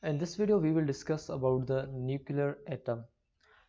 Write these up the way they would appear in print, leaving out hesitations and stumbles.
In this video we will discuss about the nuclear atom.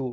2،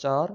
4،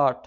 8،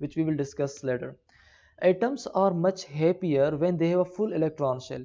which we will discuss later. Atoms are much happier when they have a full electron shell.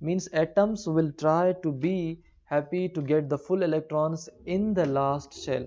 means atoms will try to be happy to get the full electrons in the last shell.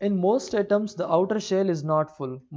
In most atoms the outer shell is not full.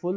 full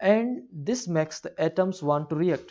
And this makes the atoms want to react.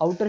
outer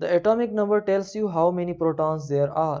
The atomic number tells you how many protons there are.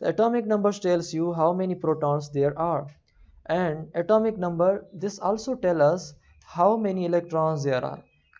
The atomic number tells you how many protons there are. And atomic number this also tell us how many electrons there are.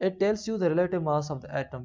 It tells you the relative mass of the atom.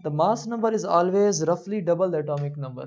The mass number is always roughly double the atomic number.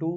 2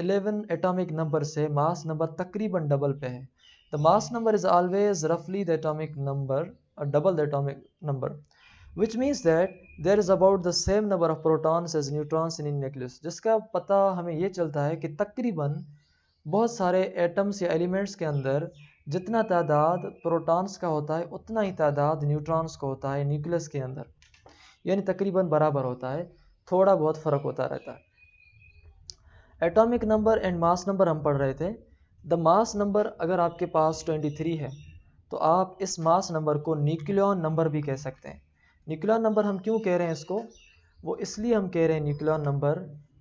11 atomic number से mass number तकरीबन double पे है. The mass number is always roughly the atomic number, or double the atomic number, which means that there is about the same number of protons as neutrons in nucleus. जिसका पता हमें ये चलता है कि तकरीबन बहुत सारे एटम्स या एलिमेंट्स के अंदर जितना तादाद प्रोटॉन्स का होता है उतना ही तादाद न्यूट्रॉन्स का होता है न्यूक्लियस के अंदर, यानी तकरीबन बराबर होता है, थोड़ा बहुत फ़र्क होता रहता है. Atomic number and mass number हम पढ़ रहे थे. द मास नंबर अगर आपके पास 23 है तो आप इस मास नंबर को न्यूक्लियॉन नंबर भी कह सकते हैं. न्यूक्लियॉन नंबर हम क्यों कह रहे हैं इसको? वो इसलिए हम कह रहे हैं न्यूक्लियॉन नंबर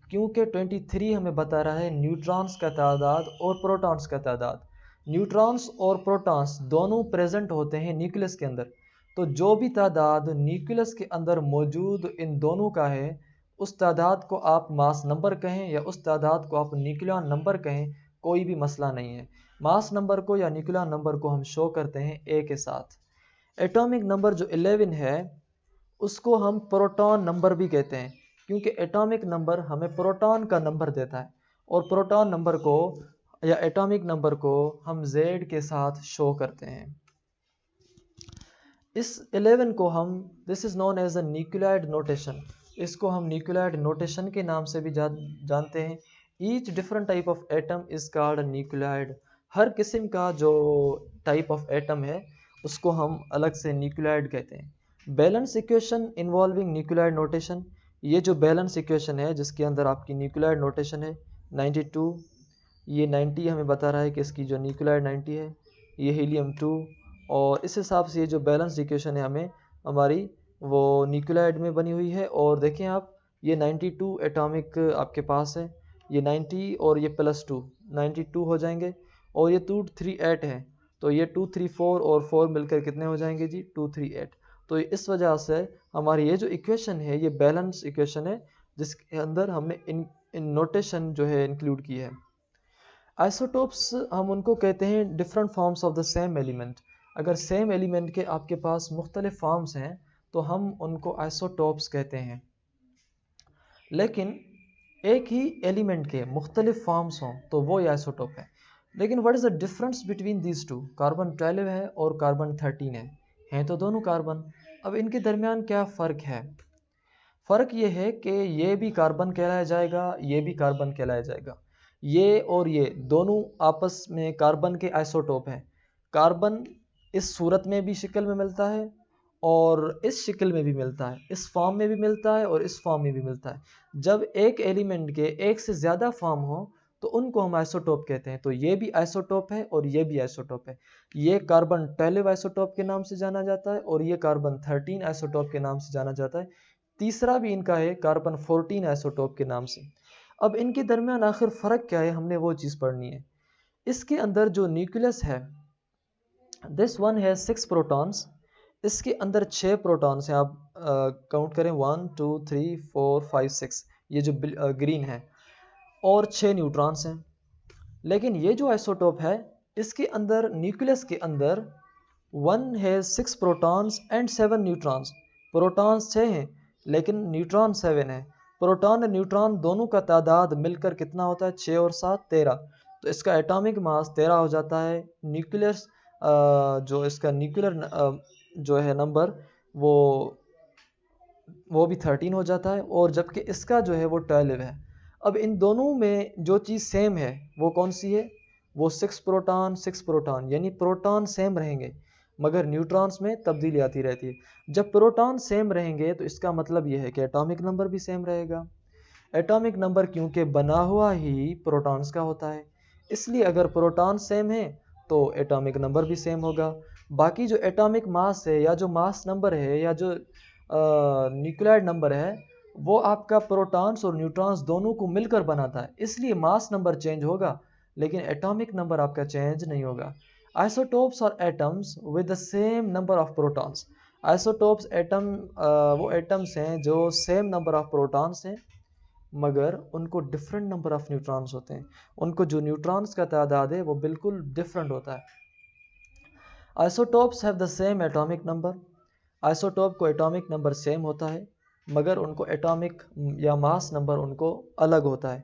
क्योंकि 23 हमें बता रहा है न्यूट्रॉन्स का तादाद और प्रोटॉन्स का तादाद. न्यूट्रॉन्स और प्रोटॉन्स दोनों प्रेजेंट होते हैं न्यूक्लियस के अंदर, तो जो भी तादाद न्यूक्लियस के अंदर मौजूद इन दोनों का है उस तादाद को आप मास नंबर कहें या उस तादाद को आप न्यूक्लियॉन नंबर कहें, कोई भी मसला नहीं है. मास नंबर को या न्यूक्लियॉन नंबर को हम शो करते हैं ए के साथ. एटॉमिक नंबर जो 11 है उसको हम प्रोटॉन नंबर भी कहते हैं क्योंकि एटॉमिक नंबर हमें प्रोटॉन का नंबर देता है और प्रोटॉन नंबर को या एटॉमिक नंबर को हम Z के साथ शो करते हैं. इस 11 को हम this is known as a nucleoid notation, इसको हम न्यूक्लियोइड नोटेशन के नाम से भी जानते हैं. Each different type of atom is called nucleoid. हर किस्म का जो टाइप ऑफ एटम है उसको हम अलग से न्यूक्लियोइड कहते हैं. Balance equation involving nucleoid notation, ये जो बैलेंस इक्वेशन है जिसके अंदर आपकी न्यूक्लियोइड नोटेशन है 92, ये 90 हमें बता रहा है कि इसकी जो न्यूक्लियोइड 90 है, ये हीलियम 2, और इस हिसाब से ये जो बैलेंस इक्वेशन है हमें हमारी वो न्यूक्लियोइड में बनी हुई है. और देखें आप, ये 92 एटॉमिक आपके पास है, ये 90 और ये +2 92 हो जाएंगे, और ये 238 है तो ये 234 और 4 मिलकर कितने हो जाएंगे जी 238. तो इस वजह से हमारी ये जो इक्वेशन है ये बैलेंस इक्वेशन है जिसके अंदर हमने इन नोटेशन जो है इंक्लूड की है. आइसोटोप्स हम उनको कहते हैं different forms of the same element. अगर सेम एलिमेंट के आपके पास मुख्तलिफ फॉर्म्स हैं तो हम उनको आइसोटोप्स कहते हैं. लेकिन एक ही एलिमेंट के मुख्तलिफ फॉर्म्स हों तो वो ये आइसोटोप है. लेकिन what is the difference between these two? Carbon 12 है और कार्बन 13 है, हैं तो दोनों कार्बन. अब इनके दरमियान क्या फ़र्क है? फ़र्क ये है कि ये भी कार्बन कहलाया जाएगा, ये भी कार्बन कहलाया जाएगा. ये और ये दोनों आपस में कार्बन के आइसोटोप हैं. कार्बन इस सूरत में भी शक्ल में मिलता है और इस शक्ल में भी मिलता है, इस फॉर्म में भी मिलता है और इस फॉर्म में भी मिलता है. जब एक एलिमेंट के एक से ज़्यादा फॉर्म हो तो उनको हम आइसोटोप कहते हैं. तो ये भी आइसोटोप है और ये भी आइसोटोप है. ये कार्बन 12 आइसोटोप के नाम से जाना जाता है और ये कार्बन 13 आइसोटोप के नाम से जाना जाता है. तीसरा भी इनका है कार्बन 14 आइसोटोप के नाम से. अब इनके दरमियान आखिर फ़र्क क्या है, हमने वो चीज़ पढ़नी है. इसके अंदर जो न्यूक्लियस है, दिस वन है 6 प्रोटॉन्स. इसके अंदर 6 प्रोटॉन्स हैं. आप काउंट करें 1 2 3 4 5 6, ये जो ग्रीन है, और 6 न्यूट्रॉन्स हैं. लेकिन ये जो आइसोटोप है इसके अंदर न्यूक्लियस के अंदर 1 है 6 प्रोटॉन्स एंड 7 न्यूट्रॉन्स. प्रोटॉन्स 6 हैं लेकिन न्यूट्रॉन 7 है. प्रोटॉन और न्यूट्रॉन दोनों का तादाद मिलकर कितना होता है? 6 और 7 13. तो इसका एटॉमिक मास 13 हो जाता है. न्यूक्लियस जो इसका न्यूक्लियर जो है नंबर वो भी 13 हो जाता है, और जबकि इसका जो है वो 12 है. अब इन दोनों में जो चीज़ सेम है वो कौन सी है? वो 6 प्रोटॉन 6 प्रोटॉन, यानी प्रोटॉन सेम रहेंगे मगर न्यूट्रॉन्स में तब्दीली आती रहती है. जब प्रोटॉन सेम रहेंगे तो इसका मतलब ये है कि एटॉमिक नंबर भी सेम रहेगा. एटॉमिक नंबर क्योंकि बना हुआ ही प्रोटॉन्स का होता है, इसलिए अगर प्रोटॉन सेम है तो एटॉमिक नंबर भी सेम होगा. बाकी जो एटॉमिक मास है या जो मास नंबर है या जो न्यूक्लियोइड नंबर है वो आपका प्रोटॉन्स और न्यूट्रॉन्स दोनों को मिलकर बनाता है, इसलिए मास नंबर चेंज होगा लेकिन एटॉमिक नंबर आपका चेंज नहीं होगा. आइसोटोप्स और atoms with the same number of protons. Isotopes atom वो एटम्स हैं जो सेम नंबर ऑफ प्रोटॉन्स हैं मगर उनको डिफरेंट नंबर ऑफ न्यूट्रॉन्स होते हैं. उनको जो न्यूट्रॉन्स का तादाद है वो बिल्कुल डिफरेंट होता है. Isotopes have the same atomic number. Isotope को एटॉमिक नंबर सेम होता है मगर उनको एटॉमिक या मास नंबर उनको अलग होता है.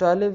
12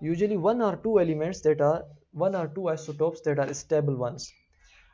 usually 1 or 2 elements that are 1 or 2 isotopes that are stable ones.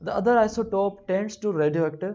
The other isotope tends to radioactive.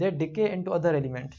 they decay into other element.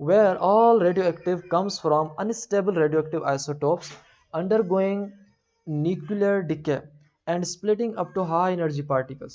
where all radioactive comes from unstable radioactive isotopes undergoing nuclear decay and splitting up to high energy particles.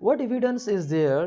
What evidence is there؟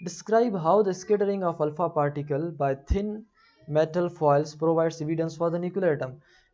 Describe how the scattering of alpha particle by thin metal foils provides evidence for the nuclear atom.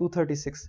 236.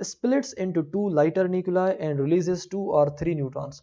splits into two lighter nuclei and releases 2 or 3 neutrons.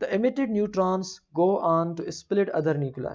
The emitted neutrons go on to split other nuclei.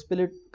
split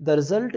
The result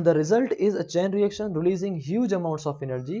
The result is a chain reaction releasing huge amounts of energy،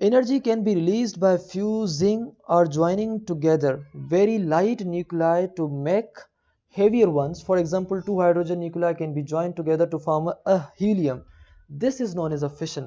Energy can be released by fusing or joining together very light nuclei to make heavier ones. For example, 2 hydrogen nuclei can be joined together to form a helium. This is known as a fission.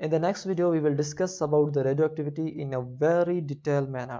In the next video we will discuss about the radioactivity in a very detailed manner.